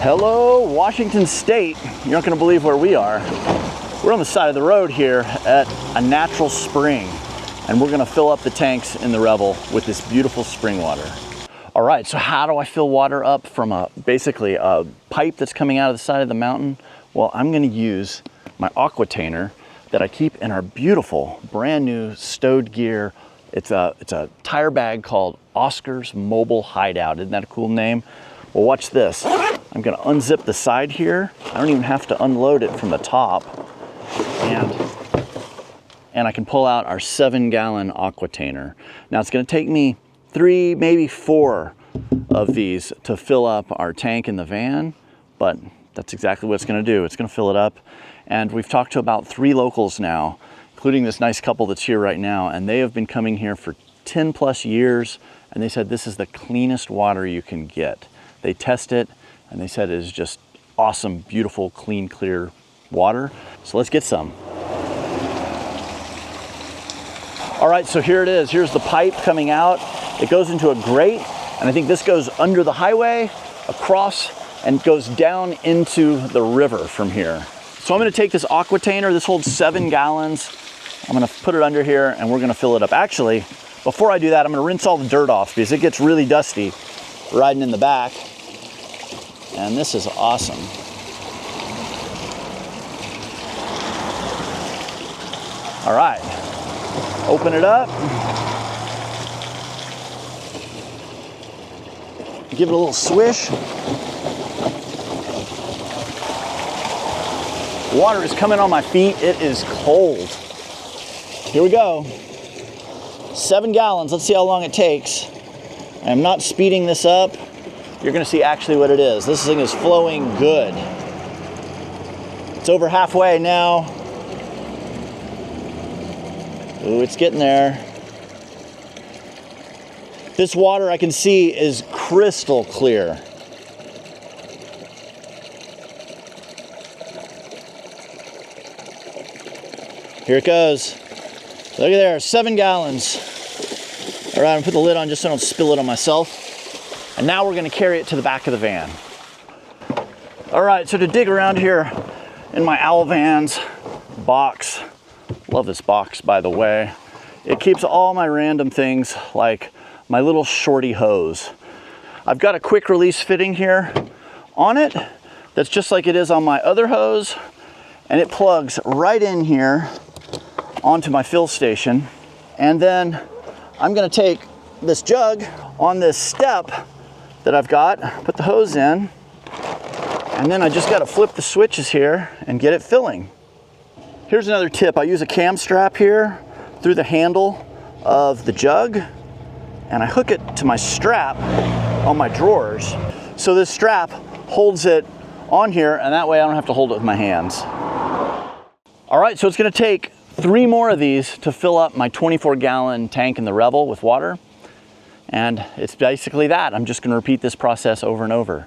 Hello, Washington State. You're not going to believe where we are. We're on the side of the road here at a natural spring, and we're going to fill up the tanks in the Revel with this beautiful spring water. All right, so how do I fill water up from basically a pipe that's coming out of the side of the mountain? Well, I'm going to use my aquatainer that I keep in our beautiful, brand new stowed gear. It's a tire bag called Oscar's Mobile Hideout. Isn't that a cool name? Well, watch this. I'm gonna unzip the side here. I don't even have to unload it from the top. And I can pull out our 7-gallon aquatainer. Now it's gonna take me 3, maybe 4 of these to fill up our tank in the van, but that's exactly what it's gonna do. It's gonna fill it up. And we've talked to about 3 locals now, including this nice couple that's here right now, and they have been coming here for 10 plus years, and they said this is the cleanest water you can get. They test it, and they said it is just awesome, beautiful, clean, clear water. So let's get some. All right, so here it is. Here's the pipe coming out. It goes into a grate, and I think this goes under the highway, across, and goes down into the river from here. So I'm gonna take this aquatainer, this holds 7 gallons. I'm gonna put it under here, and we're gonna fill it up. Actually, before I do that, I'm gonna rinse all the dirt off because it gets really dusty riding in the back. And this is awesome. All right, open it up. Give it a little swish. Water is coming on my feet. It is cold. Here we go. 7 gallons. Let's see how long it takes. I'm not speeding this up. You're gonna see actually what it is. This thing is flowing good. It's over halfway now. Ooh, it's getting there. This water I can see is crystal clear. Here it goes. Look at there, 7 gallons. All right, I'm gonna put the lid on just so I don't spill it on myself. And now we're gonna carry it to the back of the van. All right, so to dig around here in my Owl Vans box, love this box, by the way. It keeps all my random things, like my little shorty hose. I've got a quick release fitting here on it that's just like it is on my other hose, and it plugs right in here onto my fill station. And then I'm gonna take this jug on this step that I've got, put the hose in, and then I just gotta flip the switches here and get it filling. Here's another tip. I use a cam strap here through the handle of the jug, and I hook it to my strap on my drawers. So this strap holds it on here, and that way I don't have to hold it with my hands. All right, so it's gonna take 3 more of these to fill up my 24-gallon tank in the Revel with water. And it's basically that. I'm just gonna repeat this process over and over.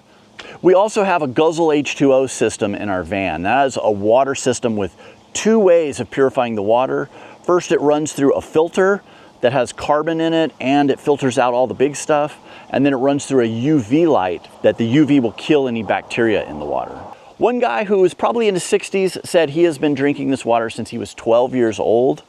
We also have a Guzzle H2O system in our van. That is a water system with 2 ways of purifying the water. First, it runs through a filter that has carbon in it, and it filters out all the big stuff. And then it runs through a UV light that the UV will kill any bacteria in the water. One guy who is probably in his 60s said he has been drinking this water since he was 12 years old.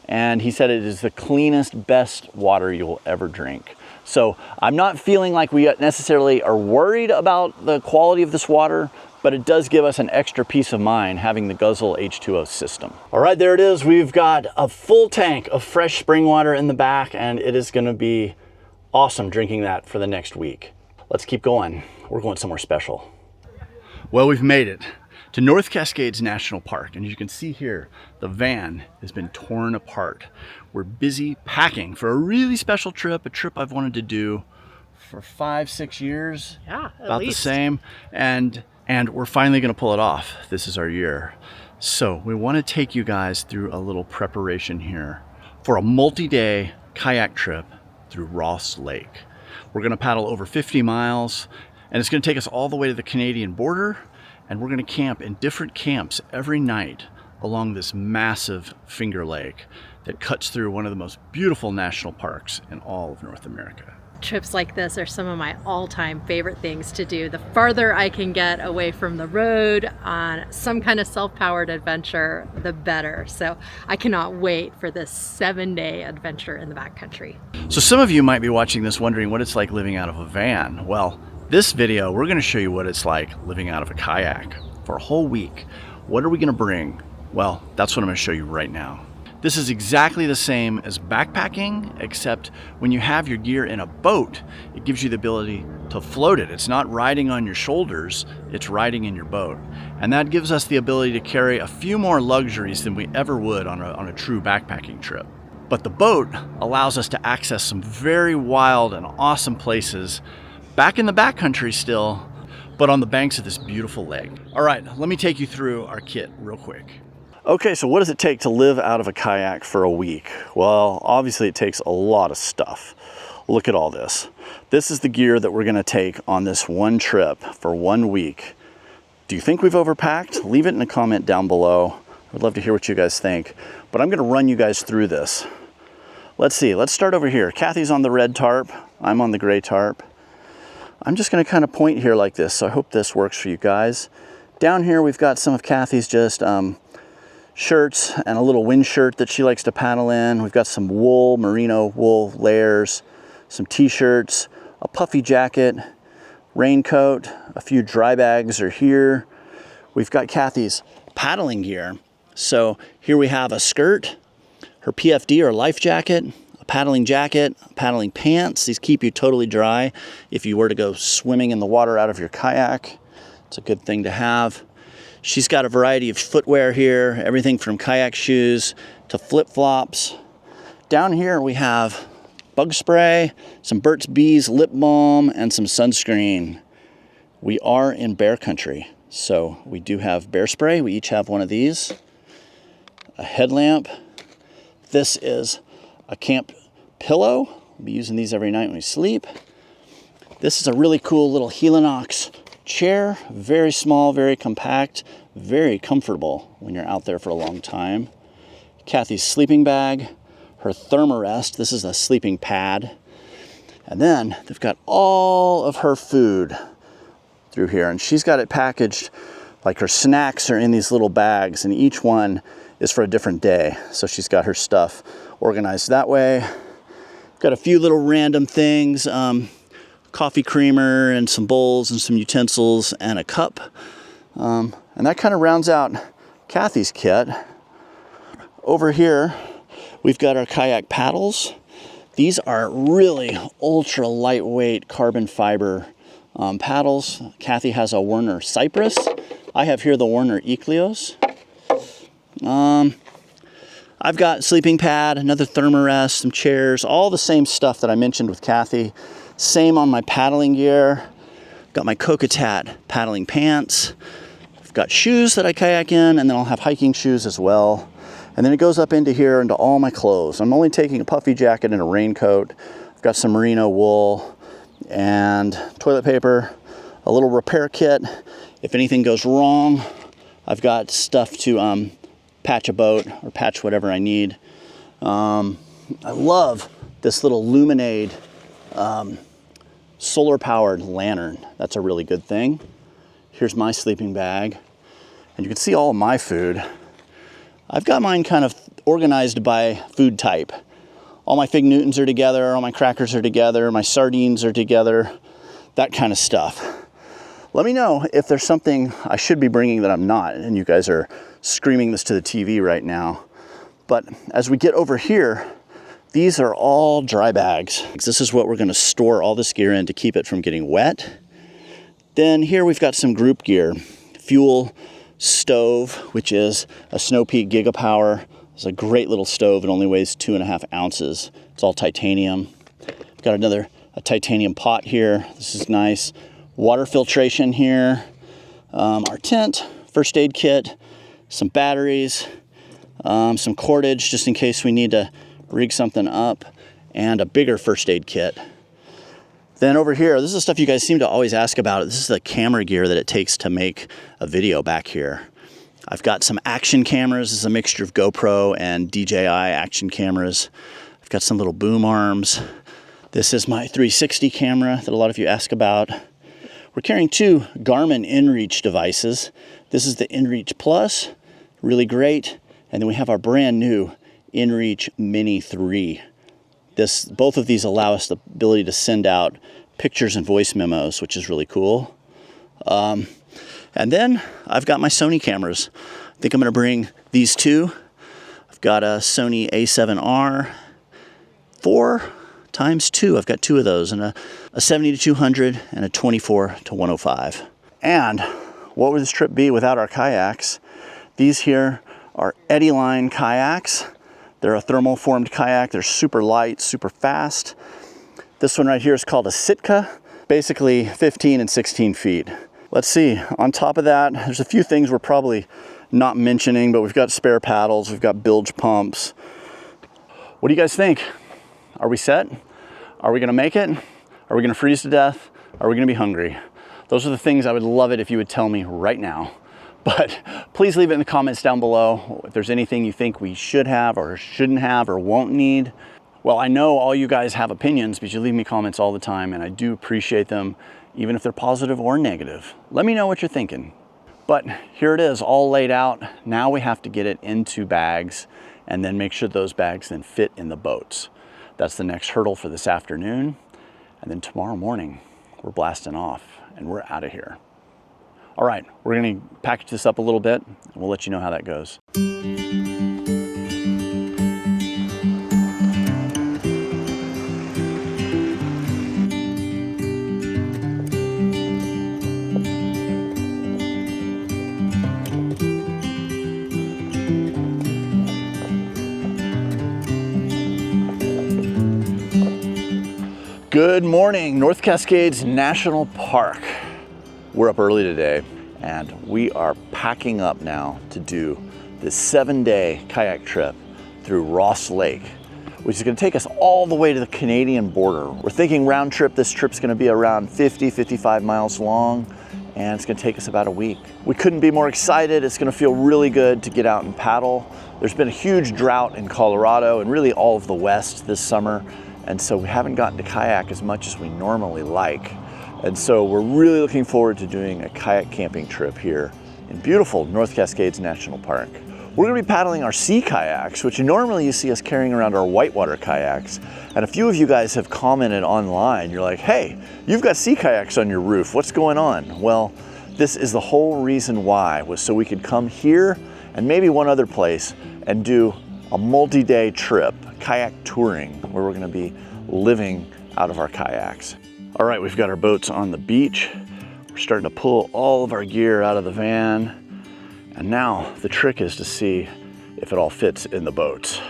And he said it is the cleanest, best water you'll ever drink. So I'm not feeling like we necessarily are worried about the quality of this water, but it does give us an extra peace of mind having the Guzzle H2O system. All right, there it is. We've got a full tank of fresh spring water in the back, and it is gonna be awesome drinking that for the next week. Let's keep going. We're going somewhere special. Well, we've made it to North Cascades National Park, and as you can see here, the van has been torn apart. We're busy packing for a really special trip, a trip I've wanted to do for 5-6 years. Yeah, about the same, and we're finally gonna pull it off. This is our year. So we wanna take you guys through a little preparation here for a multi-day kayak trip through Ross Lake. We're gonna paddle over 50 miles, and it's gonna take us all the way to the Canadian border, and we're gonna camp in different camps every night along this massive Finger Lake that cuts through one of the most beautiful national parks in all of North America. Trips like this are some of my all-time favorite things to do. The farther I can get away from the road on some kind of self-powered adventure, the better. So I cannot wait for this 7-day adventure in the backcountry. So some of you might be watching this wondering what it's like living out of a van. Well, this video, we're going to show you what it's like living out of a kayak for a whole week. What are we going to bring? Well, that's what I'm going to show you right now. This is exactly the same as backpacking, except when you have your gear in a boat, it gives you the ability to float it. It's not riding on your shoulders, it's riding in your boat. And that gives us the ability to carry a few more luxuries than we ever would on a true backpacking trip. But the boat allows us to access some very wild and awesome places back in the backcountry still, but on the banks of this beautiful lake. All right, let me take you through our kit real quick. Okay, so what does it take to live out of a kayak for a week? Well, obviously it takes a lot of stuff. Look at all this. This is the gear that we're gonna take on this one trip for 1 week. Do you think we've overpacked? Leave it in a comment down below. I'd love to hear what you guys think, but I'm gonna run you guys through this. Let's see, let's start over here. Kathy's on the red tarp, I'm on the gray tarp. I'm just gonna kind of point here like this, so I hope this works for you guys. Down here we've got some of Kathy's just shirts and a little wind shirt that she likes to paddle in. We've got some wool, merino wool layers, some t-shirts, a puffy jacket, raincoat, a few dry bags are here. We've got Kathy's paddling gear. So here we have a skirt, her PFD or life jacket, a paddling jacket, paddling pants. These keep you totally dry if you were to go swimming in the water out of your kayak. It's a good thing to have. She's got a variety of footwear here, everything from kayak shoes to flip-flops. Down here we have bug spray, some Burt's Bees lip balm, and some sunscreen. We are in bear country, so we do have bear spray. We each have one of these. A headlamp. This is a camp pillow. We'll be using these every night when we sleep. This is a really cool little Helinox chair, very small, very compact, very comfortable when you're out there for a long time. Kathy's sleeping bag, her thermarest, this is a sleeping pad. And then they've got all of her food through here, and she's got it packaged like her snacks are in these little bags, and each one is for a different day. So she's got her stuff organized that way. Got a few little random things, coffee creamer and some bowls and some utensils and a cup. And that kind of rounds out Kathy's kit. Over here, we've got our kayak paddles. These are really ultra lightweight carbon fiber paddles. Kathy has a Werner Cypress. I have here the Werner Ecleos. I've got sleeping pad, another thermarest, some chairs, all the same stuff that I mentioned with Kathy. Same on my paddling gear. Got my Kokatat paddling pants. I've got shoes that I kayak in, and then I'll have hiking shoes as well. And then it goes up into here into all my clothes. I'm only taking a puffy jacket and a raincoat. I've got some merino wool and toilet paper, a little repair kit. If anything goes wrong, I've got stuff to patch a boat or patch whatever I need. I love this little Luminade solar-powered lantern. That's a really good thing. Here's my sleeping bag. And you can see all of my food. I've got mine kind of organized by food type. All my Fig Newtons are together, all my crackers are together, my sardines are together, that kind of stuff. Let me know if there's something I should be bringing that I'm not, and you guys are screaming this to the TV right now. But as we get over here, these are all dry bags. This is what we're gonna store all this gear in to keep it from getting wet. Then here we've got some group gear. Fuel stove, which is a Snow Peak Gigapower. It's a great little stove. It only weighs 2.5 ounces. It's all titanium. Got a titanium pot here. This is nice. Water filtration here. Our tent, first aid kit, some batteries, some cordage just in case we need to rig something up, and a bigger first aid kit. Then over here, this is the stuff you guys seem to always ask about. This is the camera gear that it takes to make a video back here. I've got some action cameras. This is a mixture of GoPro and DJI action cameras. I've got some little boom arms. This is my 360 camera that a lot of you ask about. We're carrying two Garmin inReach devices. This is the inReach Plus, really great. And then we have our brand new inReach Mini 3. Both of these allow us the ability to send out pictures and voice memos, which is really cool. And then I've got my Sony cameras. I think I'm going to bring these two. I've got a Sony A7R 4x2. I've got two of those, and a 70-200 and a 24-105. And what would this trip be without our kayaks? These here are Eddyline kayaks. They're a thermal formed kayak. They're super light, super fast. This one right here is called a Sitka, basically 15 and 16 feet. Let's see, on top of that, there's a few things we're probably not mentioning, but we've got spare paddles, we've got bilge pumps. What do you guys think? Are we set? Are we gonna make it? Are we gonna freeze to death? Are we gonna be hungry? Those are the things I would love it if you would tell me right now. But please leave it in the comments down below if there's anything you think we should have or shouldn't have or won't need. Well, I know all you guys have opinions because you leave me comments all the time, and I do appreciate them, even if they're positive or negative. Let me know what you're thinking. But here it is, all laid out. Now we have to get it into bags and then make sure those bags then fit in the boats. That's the next hurdle for this afternoon. And then tomorrow morning, we're blasting off and we're out of here. All right, we're gonna package this up a little bit and we'll let you know how that goes. Good morning, North Cascades National Park. We're up early today and we are packing up now to do this 7-day kayak trip through Ross Lake, which is gonna take us all the way to the Canadian border. We're thinking round trip, this trip's gonna be around 50-55 miles long, and it's gonna take us about a week. We couldn't be more excited. It's gonna feel really good to get out and paddle. There's been a huge drought in Colorado and really all of the West this summer. And so we haven't gotten to kayak as much as we normally like. And so we're really looking forward to doing a kayak camping trip here in beautiful North Cascades National Park. We're gonna be paddling our sea kayaks, which normally you see us carrying around our whitewater kayaks. And a few of you guys have commented online. You're like, hey, you've got sea kayaks on your roof. What's going on? Well, this is the whole reason why, was so we could come here and maybe one other place and do a multi-day trip, kayak touring, where we're gonna be living out of our kayaks. All right, we've got our boats on the beach. We're starting to pull all of our gear out of the van. And now the trick is to see if it all fits in the boats.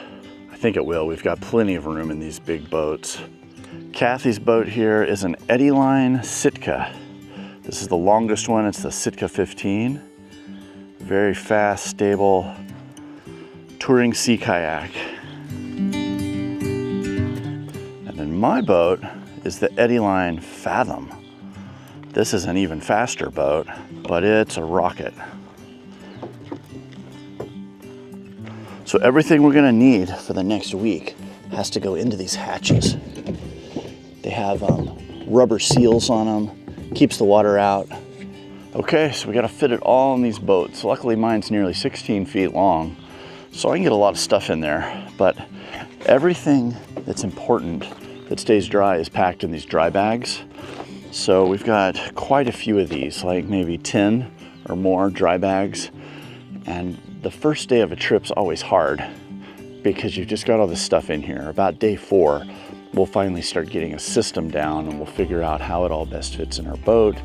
I think it will. We've got plenty of room in these big boats. Kathy's boat here is an Eddyline Sitka. This is the longest one. It's the Sitka 15. Very fast, stable touring sea kayak. And then my boat is the Eddyline Fathom. This is an even faster boat, but it's a rocket. So everything we're gonna need for the next week has to go into these hatches. They have rubber seals on them, keeps the water out. Okay, so we gotta fit it all in these boats. Luckily mine's nearly 16 feet long, so I can get a lot of stuff in there, but everything that's important that stays dry is packed in these dry bags. So we've got quite a few of these, like maybe 10 or more dry bags. And the first day of a trip's always hard because you've just got all this stuff in here. About day 4, we'll finally start getting a system down and we'll figure out how it all best fits in our boat,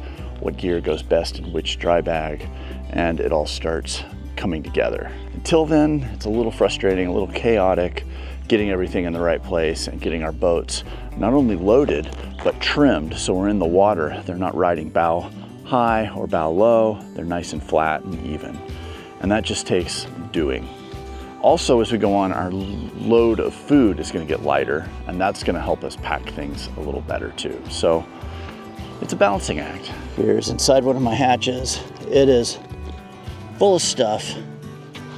what gear goes best in which dry bag, and it all starts coming together. Until then, it's a little frustrating, a little chaotic, getting everything in the right place and getting our boats not only loaded, but trimmed so we're in the water. They're not riding bow high or bow low. They're nice and flat and even. And that just takes doing. Also, as we go on, our load of food is gonna get lighter, and that's gonna help us pack things a little better too. So it's a balancing act. Here's inside one of my hatches. It is full of stuff.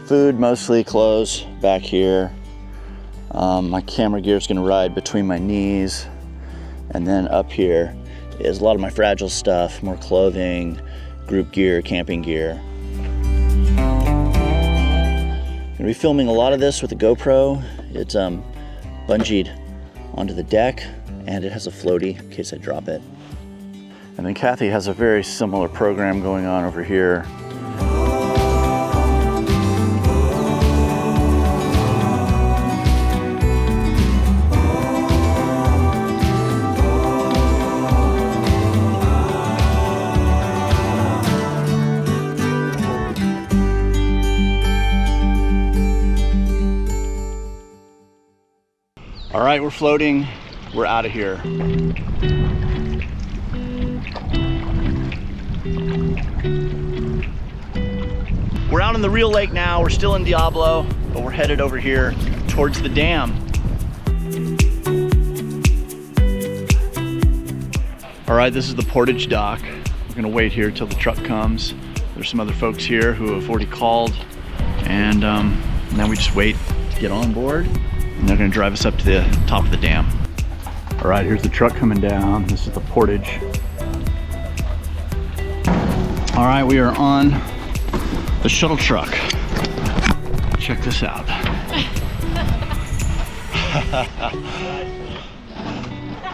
Food, mostly, clothes back here. My camera gear is gonna ride between my knees. And then up here is a lot of my fragile stuff, more clothing, group gear, camping gear. I'm gonna be filming a lot of this with the GoPro. It's bungeed onto the deck, and it has a floaty in case I drop it. And then Kathy has a very similar program going on over here. All right, we're floating. We're out of here. We're out in the real lake now. We're still in Diablo, but we're headed over here towards the dam. All right, this is the Portage dock. We're gonna wait here till the truck comes. There's some other folks here who have already called, and now we just wait to get on board, and they're gonna drive us up to the top of the dam. All right, here's the truck coming down. This is the Portage. All right, we are on the shuttle truck. Check this out.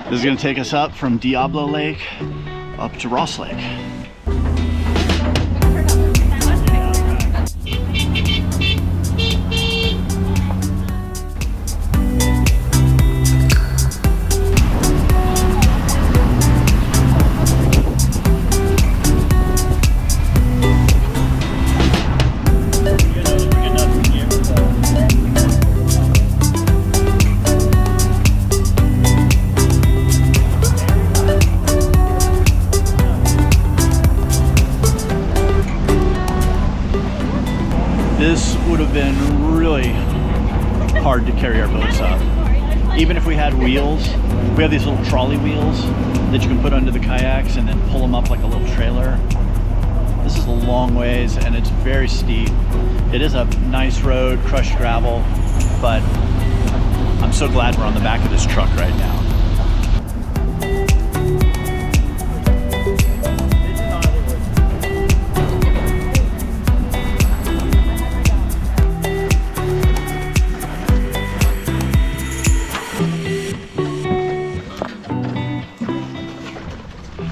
This is gonna take us up from Diablo Lake up to Ross Lake. This would have been really hard to carry our boats up. Even if we had wheels, we have these little trolley wheels that you can put under the kayaks and then pull them up like a little trailer. This is a long ways and it's very steep. It is a nice road, crushed gravel, but I'm so glad we're on the back of this truck right now.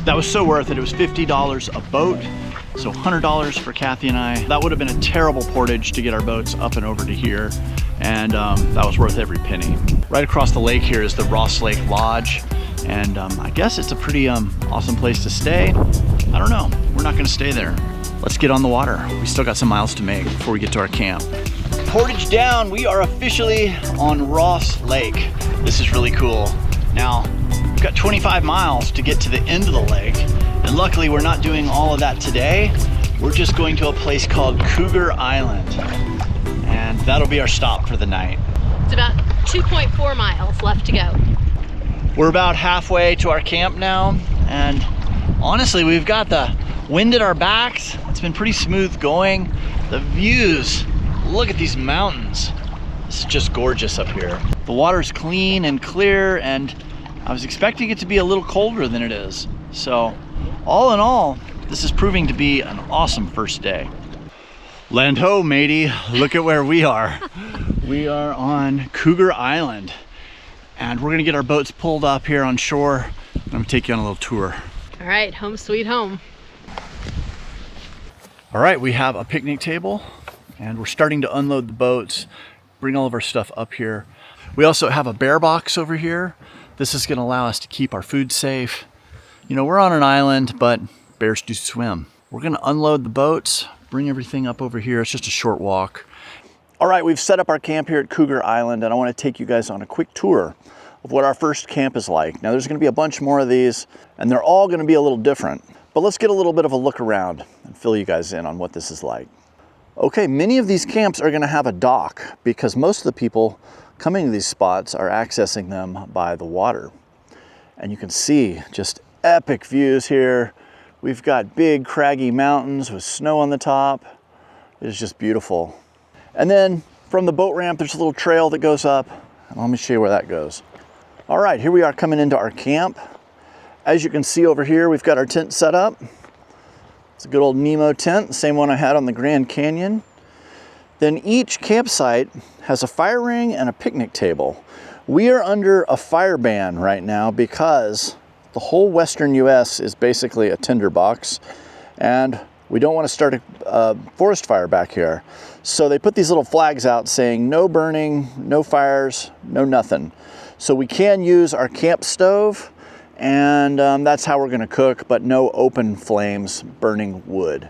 That was so worth it. It was $50 a boat, so $100 for Kathy and I. That would have been a terrible portage to get our boats up and over to here, and that was worth every penny. Right across the lake here is the Ross Lake Lodge, and I guess it's a pretty awesome place to stay. I don't know, we're not gonna stay there. Let's get on the water. We still got some miles to make before we get to our camp. Portage down, we are officially on Ross Lake. This is really cool. Now, we've got 25 miles to get to the end of the lake, and luckily we're not doing all of that today. We're just going to a place called Cougar Island, and that'll be our stop for the night. It's about 2.4 miles left to go. We're about halfway to our camp now, and honestly, we've got the wind at our backs. It's been pretty smooth going. The views, look at these mountains. This is just gorgeous up here. The water's clean and clear, and I was expecting it to be a little colder than it is. So all in all, this is proving to be an awesome first day. Land ho, matey, look at where we are. We are on Cougar Island, and we're gonna get our boats pulled up here on shore. I'm gonna take you on a little tour. All right, home sweet home. All right, we have a picnic table, and we're starting to unload the boats, bring all of our stuff up here. We also have a bear box over here. This is gonna allow us to keep our food safe. You know, we're on an island, but bears do swim. We're gonna unload the boats, bring everything up over here. It's just a short walk. All right, we've set up our camp here at Cougar Island, and I wanna take you guys on a quick tour of what our first camp is like. Now, there's gonna be a bunch more of these, and they're all gonna be a little different, but let's get a little bit of a look around and fill you guys in on what this is like. Okay, many of these camps are gonna have a dock because most of the people coming to these spots are accessing them by the water. And you can see just epic views here. We've got big craggy mountains with snow on the top. It is just beautiful. And then from the boat ramp, there's a little trail that goes up. Let me show you where that goes. All right, here we are coming into our camp. As you can see over here, we've got our tent set up. It's a good old Nemo tent, same one I had on the Grand Canyon. Then each campsite has a fire ring and a picnic table. We are under a fire ban right now because the whole western US is basically a tinderbox, and we don't want to start a forest fire back here. So they put these little flags out saying no burning, no fires, no nothing. So we can use our camp stove, and that's how we're going to cook, but no open flames burning wood.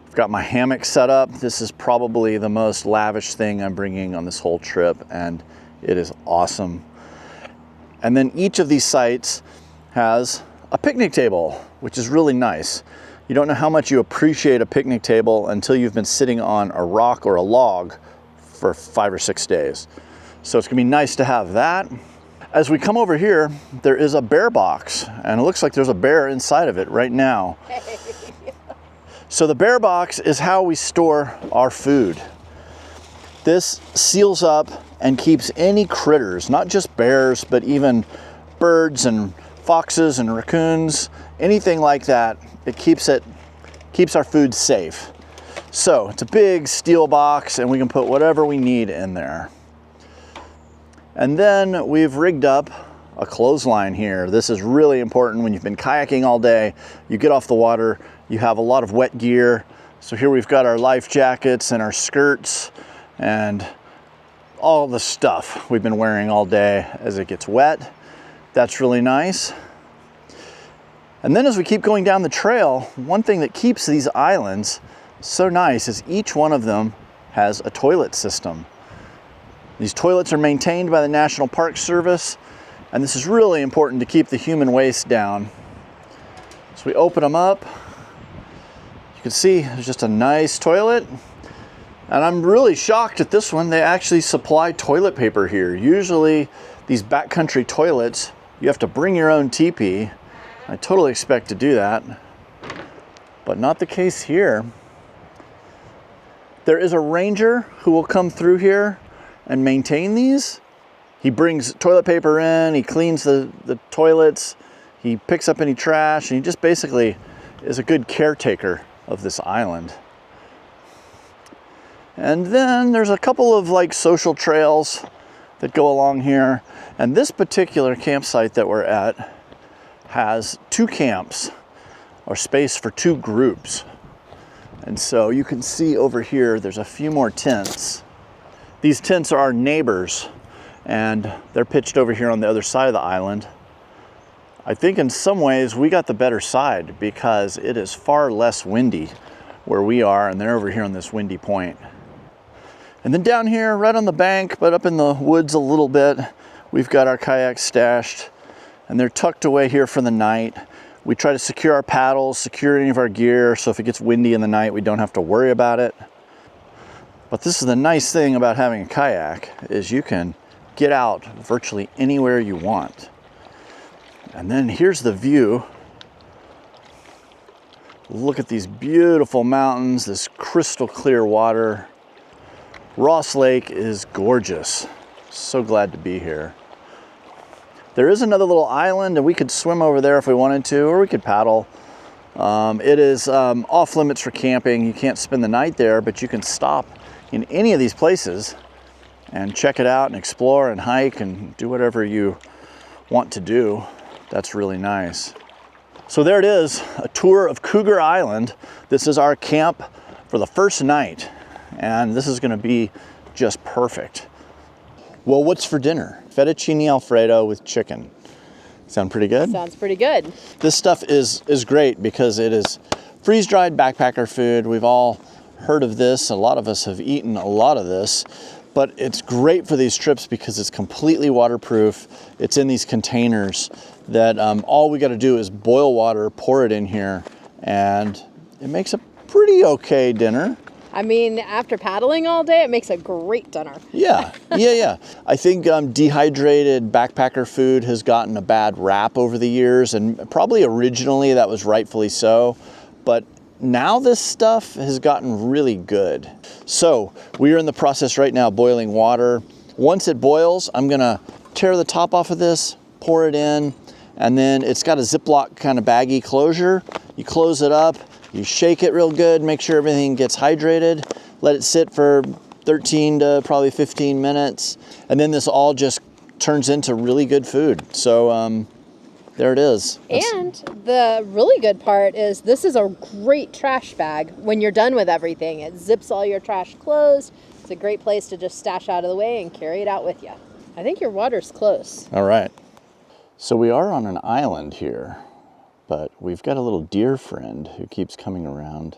I've got my hammock set up. This is probably the most lavish thing I'm bringing on this whole trip, and it is awesome. And then each of these sites has a picnic table, which is really nice. You don't know how much you appreciate a picnic table until you've been sitting on a rock or a log for 5 or 6 days. So it's gonna be nice to have that. As we come over here, there is a bear box, and it looks like there's a bear inside of it right now. So the bear box is how we store our food. This seals up and keeps any critters, not just bears, but even birds and foxes and raccoons, anything like that. It keeps our food safe. So it's a big steel box, and we can put whatever we need in there. And then we've rigged up a clothesline here. This is really important when you've been kayaking all day. You get off the water, you have a lot of wet gear. So here we've got our life jackets and our skirts and all the stuff we've been wearing all day as it gets wet. That's really nice. And then as we keep going down the trail, one thing that keeps these islands so nice is each one of them has a toilet system. These toilets are maintained by the National Park Service, and this is really important to keep the human waste down. So we open them up. You can see there's just a nice toilet. And I'm really shocked at this one. They actually supply toilet paper here. Usually these backcountry toilets, you have to bring your own teepee. I totally expect to do that, but not the case here. There is a ranger who will come through here and maintain these. He brings toilet paper in, he cleans the toilets, he picks up any trash, and he just basically is a good caretaker of this island. And then there's a couple of like social trails that go along here. And this particular campsite that we're at has 2 camps, or space for 2 groups. And so you can see over here, there's a few more tents. These tents are our neighbors, and they're pitched over here on the other side of the island. I think in some ways we got the better side because it is far less windy where we are, and they're over here on this windy point. And then down here, right on the bank, but up in the woods a little bit, we've got our kayaks stashed, and they're tucked away here for the night. We try to secure our paddles, secure any of our gear, so if it gets windy in the night, we don't have to worry about it. But this is the nice thing about having a kayak, is you can get out virtually anywhere you want. And then here's the view. Look at these beautiful mountains, this crystal clear water. Ross Lake is gorgeous. So glad to be here. There is another little island, and we could swim over there if we wanted to, or we could paddle. It is off limits for camping. You can't spend the night there, but you can stop in any of these places and check it out and explore and hike and do whatever you want to do. That's really nice. So there it is, a tour of Cougar Island. This is our camp for the first night, and this is gonna be just perfect. Well, what's for dinner? Fettuccine Alfredo with chicken. Sound pretty good? Sounds pretty good. This stuff is great because it is freeze-dried backpacker food. We've all heard of this. A lot of us have eaten a lot of this, but it's great for these trips because it's completely waterproof. It's in these containers that all we got to do is boil water, pour it in here, and it makes a pretty okay dinner. I mean, after paddling all day, it makes a great dinner. Yeah. I think dehydrated backpacker food has gotten a bad rap over the years, and probably originally that was rightfully so, but now this stuff has gotten really good. So we are in the process right now boiling water. Once it boils, I'm gonna tear the top off of this, pour it in, And then it's got a Ziploc kind of baggy closure. You close it up, you shake it real good, make sure everything gets hydrated, let it sit for 13 to probably 15 minutes. And then this all just turns into really good food. So there it is. And the really good part is this is a great trash bag when you're done with everything. It zips all your trash closed. It's a great place to just stash out of the way and carry it out with you. I think your water's close. All right. So we are on an island here, but we've got a little deer friend who keeps coming around.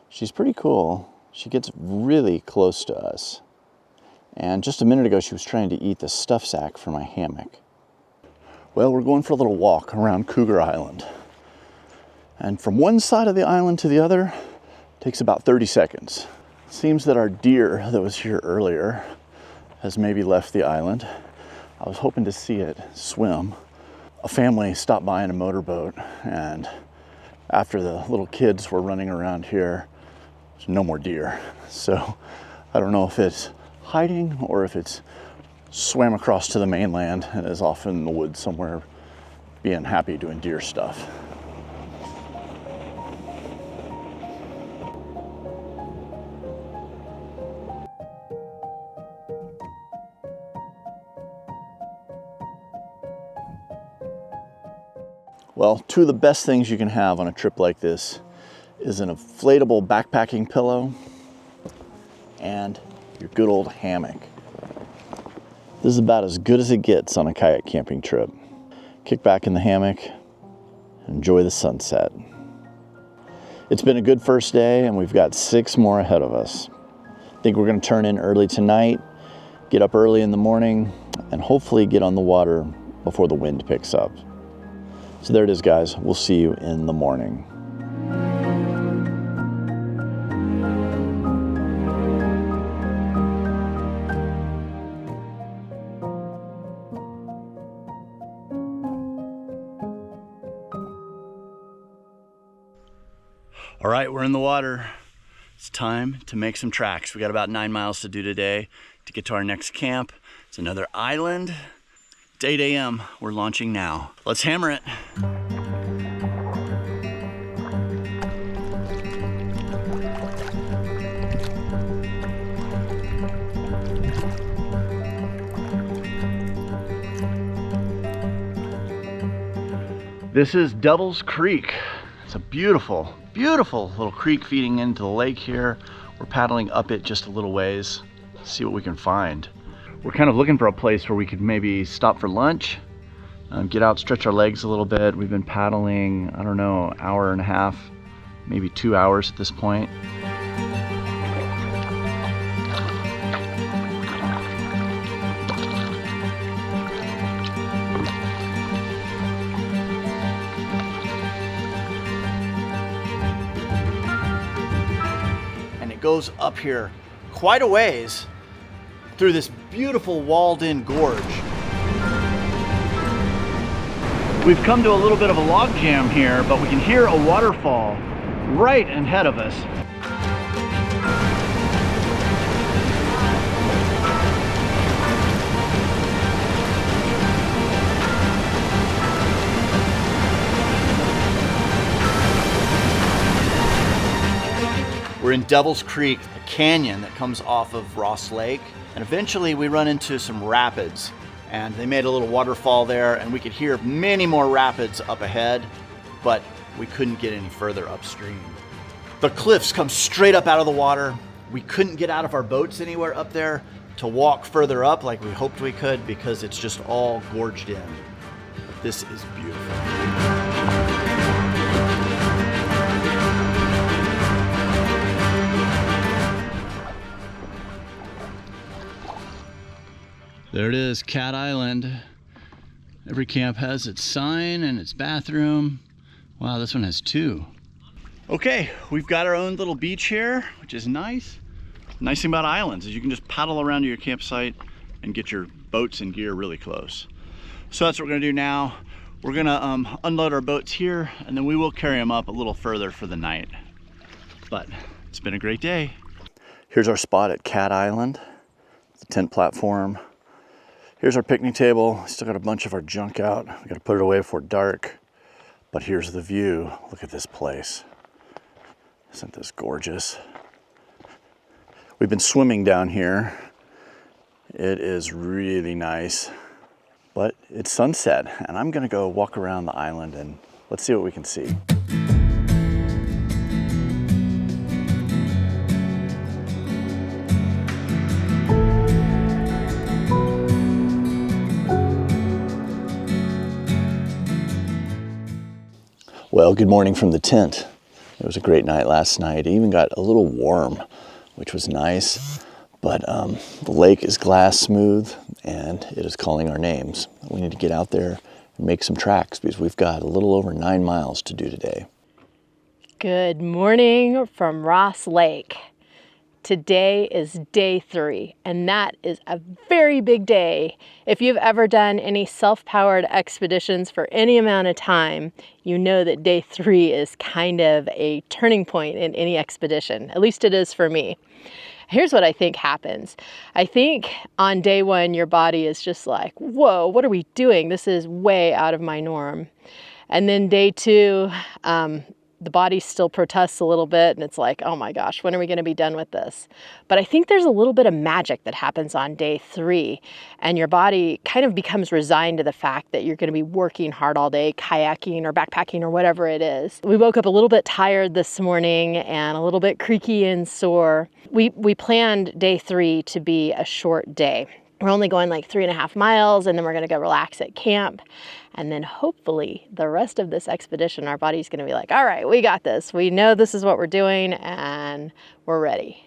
She's pretty cool. She gets really close to us. And just a minute ago, she was trying to eat the stuff sack for my hammock. Well, we're going for a little walk around Cougar Island. And from one side of the island to the other takes about 30 seconds. It seems that our deer that was here earlier has maybe left the island. I was hoping to see it swim. A family stopped by in a motorboat, and after the little kids were running around here, there's no more deer. So I don't know if it's hiding or if it's swam across to the mainland and is off in the woods somewhere being happy doing deer stuff. Well, two of the best things you can have on a trip like this is an inflatable backpacking pillow and your good old hammock. This is about as good as it gets on a kayak camping trip. Kick back in the hammock, enjoy the sunset. It's been a good first day, and we've got 6 more ahead of us. I think we're gonna turn in early tonight, get up early in the morning, and hopefully get on the water before the wind picks up. So there it is, guys. We'll see you in the morning. All right, we're in the water. It's time to make some tracks. We got about 9 miles to do today to get to our next camp. It's another island. It's 8 a.m. We're launching now. Let's hammer it. This is Devil's Creek. It's a beautiful, beautiful little creek feeding into the lake here. We're paddling up it just a little ways, see what we can find. We're kind of looking for a place where we could maybe stop for lunch, get out, stretch our legs a little bit. We've been paddling, I don't know, an hour and a half, maybe 2 hours at this point. Goes up here quite a ways through this beautiful walled-in gorge. We've come to a little bit of a log jam here, but we can hear a waterfall right ahead of us. We're in Devil's Creek, a canyon that comes off of Ross Lake. And eventually we run into some rapids, and they made a little waterfall there, and we could hear many more rapids up ahead, but we couldn't get any further upstream. The cliffs come straight up out of the water. We couldn't get out of our boats anywhere up there to walk further up like we hoped we could because it's just all gorged in. This is beautiful. There it is, Cat Island. Every camp has its sign and its bathroom. Wow, this one has 2. Okay, we've got our own little beach here, which is nice. Nice thing about islands is you can just paddle around to your campsite and get your boats and gear really close. So that's what we're gonna do now. We're gonna unload our boats here, and then we will carry them up a little further for the night. But it's been a great day. Here's our spot at Cat Island. It's a tent platform. Here's our picnic table. Still got a bunch of our junk out. We gotta put it away before dark. But here's the view. Look at this place. Isn't this gorgeous? We've been swimming down here. It is really nice, but it's sunset and I'm gonna go walk around the island and let's see what we can see. Well, good morning from the tent. It was a great night last night. It even got a little warm, which was nice. But the lake is glass smooth and it is calling our names. We need to get out there and make some tracks because we've got a little over 9 miles to do today. Good morning from Ross Lake. Today is day 3, and that is a very big day. If you've ever done any self-powered expeditions for any amount of time, you know that day 3 is kind of a turning point in any expedition. At least it is for me. Here's what I think happens. I think on day 1, your body is just like, whoa, what are we doing? This is way out of my norm. And then day 2, the body still protests a little bit and it's like, oh my gosh, when are we gonna be done with this? But I think there's a little bit of magic that happens on day 3 and your body kind of becomes resigned to the fact that you're gonna be working hard all day, kayaking or backpacking or whatever it is. We woke up a little bit tired this morning and a little bit creaky and sore. We planned day 3 to be a short day. We're only going like 3.5 miles and then we're gonna go relax at camp. And then hopefully the rest of this expedition, our body's gonna be like, all right, we got this. We know this is what we're doing and we're ready.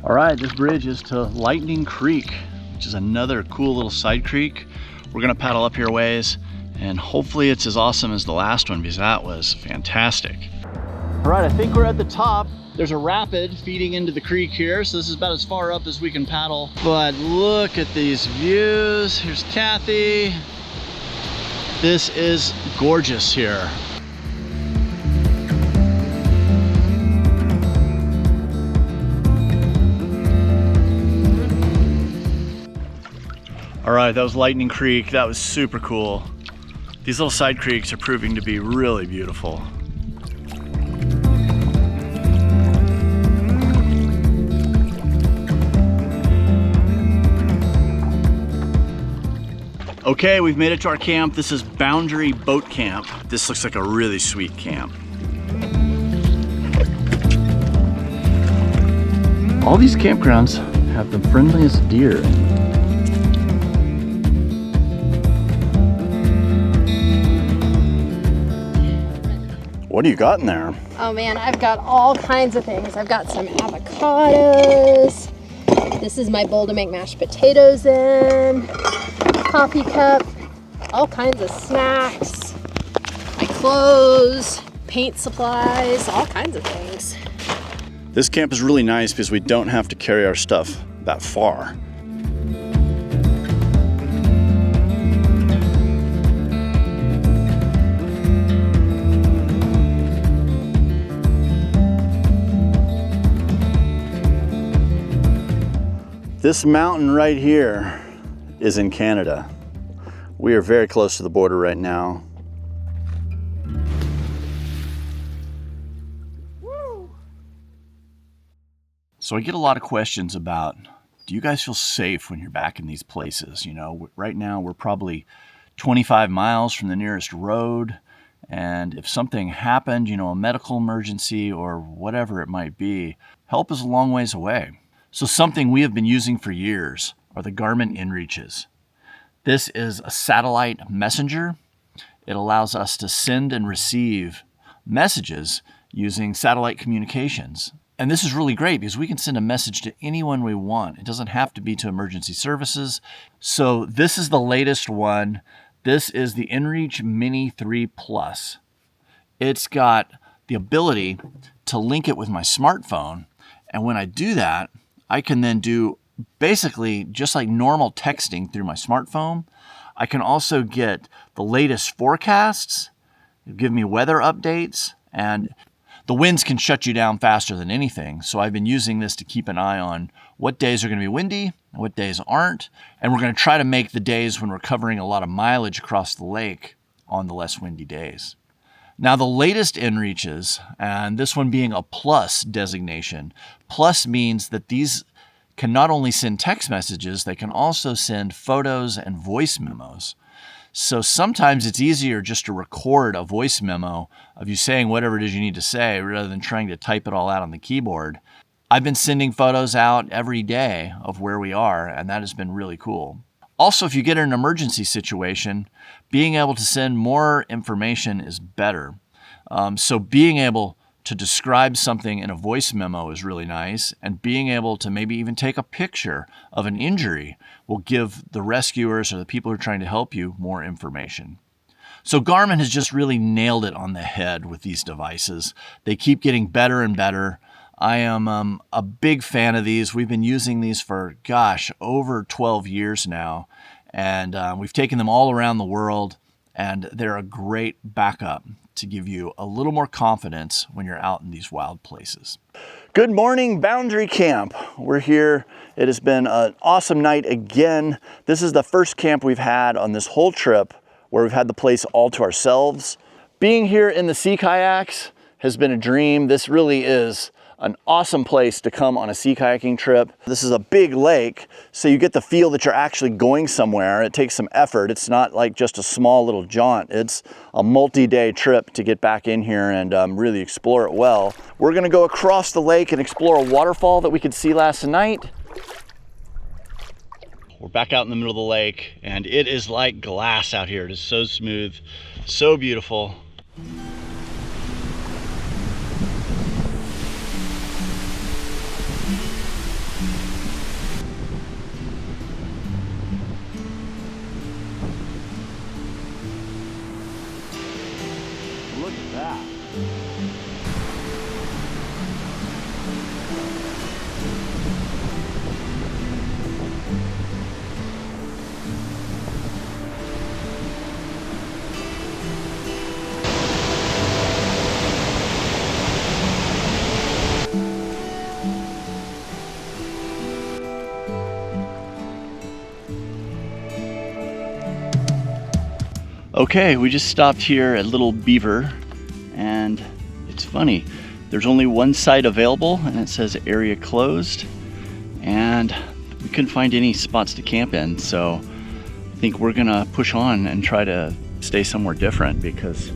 All right, this bridge is to Lightning Creek, which is another cool little side creek. We're gonna paddle up here a ways and hopefully it's as awesome as the last one because that was fantastic. All right, I think we're at the top. There's a rapid feeding into the creek here, so this is about as far up as we can paddle. But look at these views. Here's Kathy. This is gorgeous here. All right, that was Lightning Creek. That was super cool. These little side creeks are proving to be really beautiful. Okay, we've made it to our camp. This is Boundary Boat Camp. This looks like a really sweet camp. All these campgrounds have the friendliest deer. What do you got in there? Oh man, I've got all kinds of things. I've got some avocados. This is my bowl to make mashed potatoes in. Coffee cup. All kinds of snacks. My clothes, paint supplies, all kinds of things. This camp is really nice because we don't have to carry our stuff that far. This mountain right here is in Canada. We are very close to the border right now. Woo. So I get a lot of questions about, do you guys feel safe when you're back in these places? You know, right now we're probably 25 miles from the nearest road. And if something happened, you know, a medical emergency or whatever it might be, help is a long ways away. So something we have been using for years are the Garmin inReaches. This is a satellite messenger. It allows us to send and receive messages using satellite communications. And this is really great because we can send a message to anyone we want. It doesn't have to be to emergency services. So this is the latest one. This is the inReach Mini 3 Plus. It's got the ability to link it with my smartphone. And when I do that, I can then do basically just like normal texting through my smartphone. I can also get the latest forecasts, give me weather updates, and the winds can shut you down faster than anything. So I've been using this to keep an eye on what days are going to be windy and what days aren't. And we're going to try to make the days when we're covering a lot of mileage across the lake on the less windy days. Now the latest inReaches, and this one being a plus designation. Plus means that these can not only send text messages, they can also send photos and voice memos. So sometimes it's easier just to record a voice memo of you saying whatever it is you need to say rather than trying to type it all out on the keyboard. I've been sending photos out every day of where we are, and that has been really cool. Also, if you get in an emergency situation, being able to send more information is better. So being able to describe something in a voice memo is really nice, and being able to maybe even take a picture of an injury will give the rescuers or the people who are trying to help you more information. So Garmin has just really nailed it on the head with these devices. They keep getting better and better. I am a big fan of these. We've been using these for, over 12 years now, and we've taken them all around the world, and they're a great backup to give you a little more confidence when you're out in these wild places. Good morning, Boundary Camp. We're here. It has been an awesome night again. This is the first camp we've had on this whole trip where we've had the place all to ourselves. Being here in the sea kayaks has been a dream. This really is an awesome place to come on a sea kayaking trip. This is a big lake, so you get the feel that you're actually going somewhere. It takes some effort. It's not like just a small little jaunt. It's a multi-day trip to get back in here and really explore it well. We're gonna go across the lake and explore a waterfall that we could see last night. We're back out in the middle of the lake, and it is like glass out here. It is so smooth, so beautiful. Look at that. Okay, we just stopped here at Little Beaver, and it's funny. There's only one site available, and it says area closed, and we couldn't find any spots to camp in, so I think we're gonna push on and try to stay somewhere different because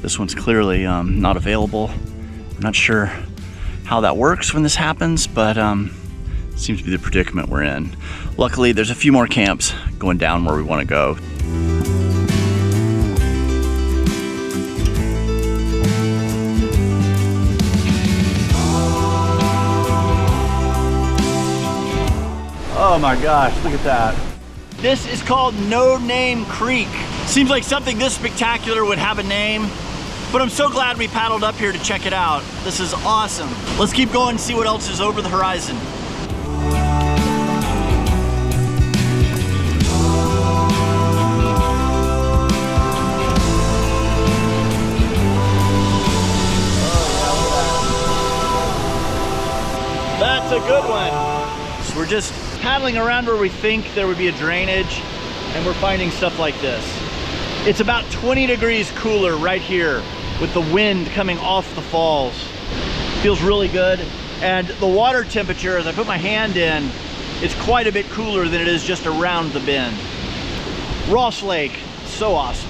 this one's clearly not available. I'm not sure how that works when this happens, but it seems to be the predicament we're in. Luckily, there's a few more camps going down where we wanna go. Oh my gosh, look at that. This is called No Name Creek. Seems like something this spectacular would have a name, but I'm so glad we paddled up here to check it out. This is awesome. Let's keep going and see what else is over the horizon. That's a good one. So we're just paddling around where we think there would be a drainage, and we're finding stuff like this. It's about 20 degrees cooler right here with the wind coming off the falls. Feels really good. And the water temperature, as I put my hand in, it's quite a bit cooler than it is just around the bend. Ross Lake, so awesome.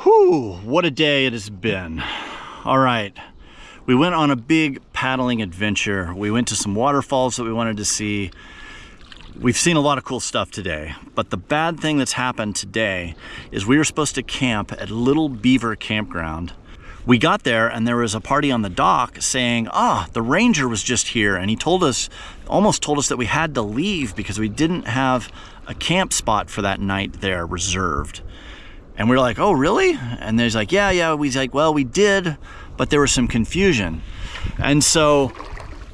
Whew, what a day it has been. All right, we went on a big paddling adventure. We went to some waterfalls that we wanted to see. We've seen a lot of cool stuff today, but the bad thing that's happened today is we were supposed to camp at Little Beaver Campground. We got there and there was a party on the dock saying, the ranger was just here, and he almost told us that we had to leave because we didn't have a camp spot for that night there reserved. And we were like, oh, really? And there's like, yeah. He's like, well, we did, but there was some confusion. And so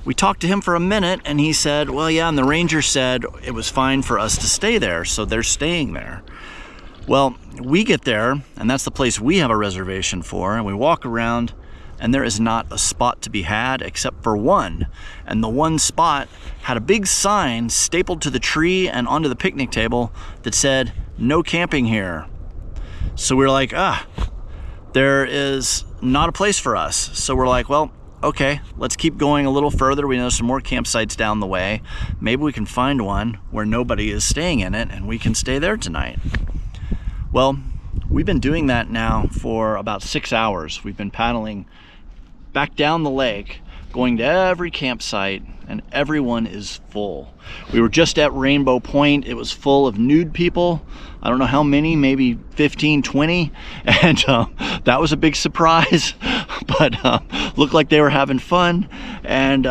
we talked to him for a minute, and he said, well, yeah, and the ranger said it was fine for us to stay there, so they're staying there. Well, we get there, and that's the place we have a reservation for, and we walk around, and there is not a spot to be had except for one. And the one spot had a big sign stapled to the tree and onto the picnic table that said, no camping here. So we were like, there is not a place for us. So we're like, well, okay, let's keep going a little further. We know some more campsites down the way. Maybe we can find one where nobody is staying in it and we can stay there tonight. Well, we've been doing that now for about 6 hours. We've been paddling back down the lake, going to every campsite, and everyone is full. We were just at Rainbow Point. It was full of nude people. I don't know how many, maybe 15, 20. And that was a big surprise, but looked like they were having fun. And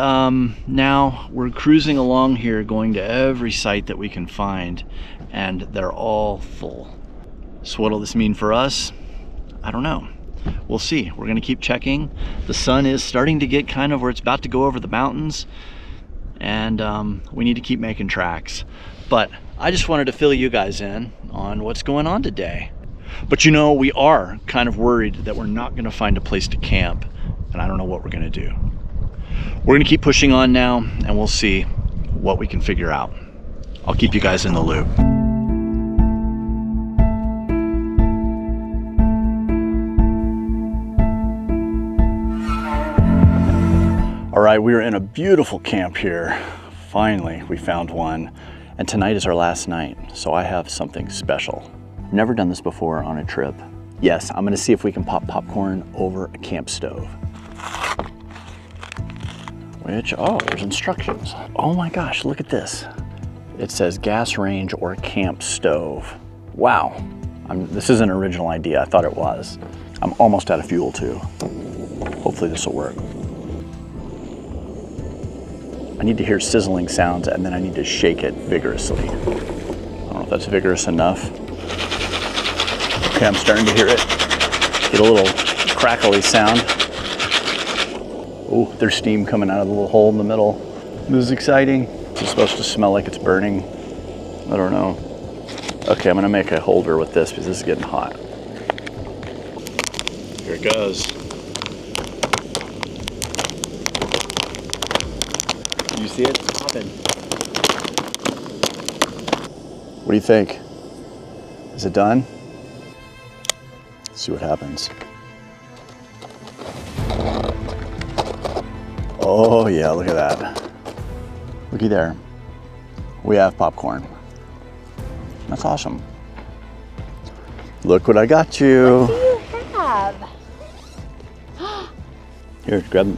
now we're cruising along here, going to every site that we can find, and they're all full. So what'll this mean for us? I don't know. We'll see. We're gonna keep checking. The sun is starting to get kind of where it's about to go over the mountains, and we need to keep making tracks. But I just wanted to fill you guys in on what's going on today. But you know, we are kind of worried that we're not gonna find a place to camp, and I don't know what we're gonna do. We're gonna keep pushing on now, and we'll see what we can figure out. I'll keep you guys in the loop. All right, we are in a beautiful camp here. Finally, we found one. And tonight is our last night, so I have something special. Never done this before on a trip. Yes, I'm gonna see if we can pop popcorn over a camp stove. Oh, there's instructions. Oh my gosh, look at this. It says gas range or camp stove. Wow, this is an original idea. I thought it was. I'm almost out of fuel too. Hopefully this will work. I need to hear sizzling sounds, and then I need to shake it vigorously. I don't know if that's vigorous enough. Okay, I'm starting to hear it. Get a little crackly sound. Oh, there's steam coming out of the little hole in the middle. This is exciting. It's supposed to smell like it's burning. I don't know. Okay, I'm gonna make a holder with this because this is getting hot. Here it goes. You see it? It's popping. What do you think? Is it done? Let's see what happens. Oh yeah, look at that. Looky there. We have popcorn. That's awesome. Look what I got you. What do you have? Here, grab.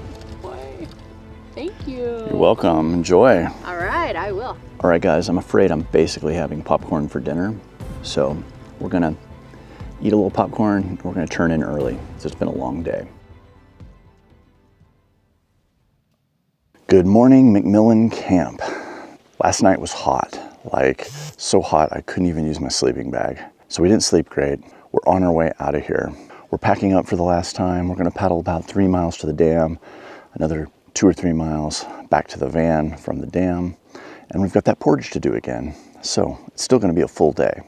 Thank you. You're welcome. Enjoy. All right, I will. All right, guys, I'm afraid I'm basically having popcorn for dinner. So we're gonna eat a little popcorn. We're gonna turn in early. So it's been a long day. Good morning, McMillan camp. Last night was hot, like so hot I couldn't even use my sleeping bag. So we didn't sleep great. We're on our way out of here. We're packing up for the last time. We're gonna paddle about 3 miles to the dam, another 2 or 3 miles back to the van from the dam, and we've got that portage to do again. So it's still gonna be a full day.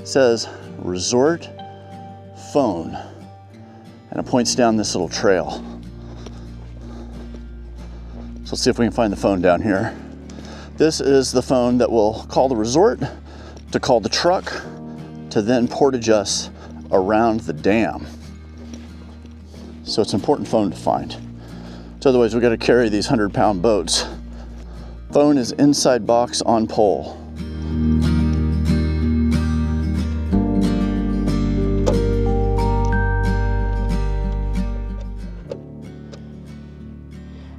Says resort phone, and it points down this little trail. So let's see if we can find the phone down here. This is the phone that will call the resort, to call the truck, to then portage us around the dam. So it's an important phone to find. So otherwise we got to carry these 100-pound boats Phone is inside box on pole.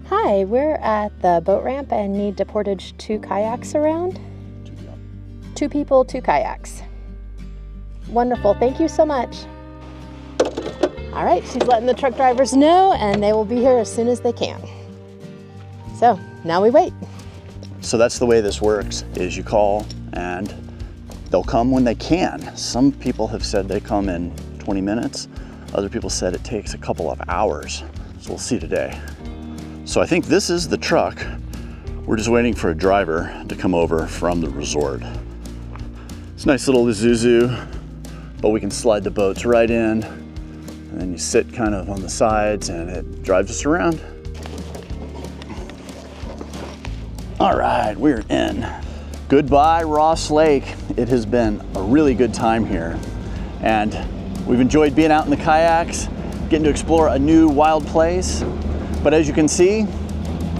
Hi, we're at the boat ramp and need to portage 2 kayaks around. 2 people, 2 kayaks. Wonderful, thank you so much. All right, she's letting the truck drivers know and they will be here as soon as they can. So now we wait. So that's the way this works, is you call and they'll come when they can. Some people have said they come in 20 minutes. Other people said it takes a couple of hours. So we'll see today. So I think this is the truck. We're just waiting for a driver to come over from the resort. It's a nice little Isuzu, but we can slide the boats right in, and then you sit kind of on the sides and it drives us around. All right, we're in. Goodbye, Ross Lake. It has been a really good time here, and we've enjoyed being out in the kayaks, getting to explore a new wild place. But as you can see,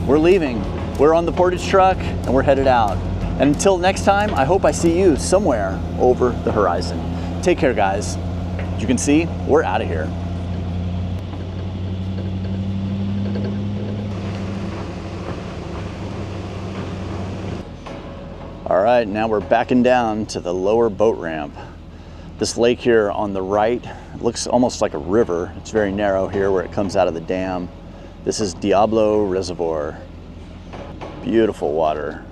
we're leaving. We're on the Portage truck and we're headed out. And until next time, I hope I see you somewhere over the horizon. Take care, guys. As you can see, we're out of here. All right, now we're backing down to the lower boat ramp. This lake here on the right, it looks almost like a river. It's very narrow here where it comes out of the dam. This is Diablo Reservoir. Beautiful water.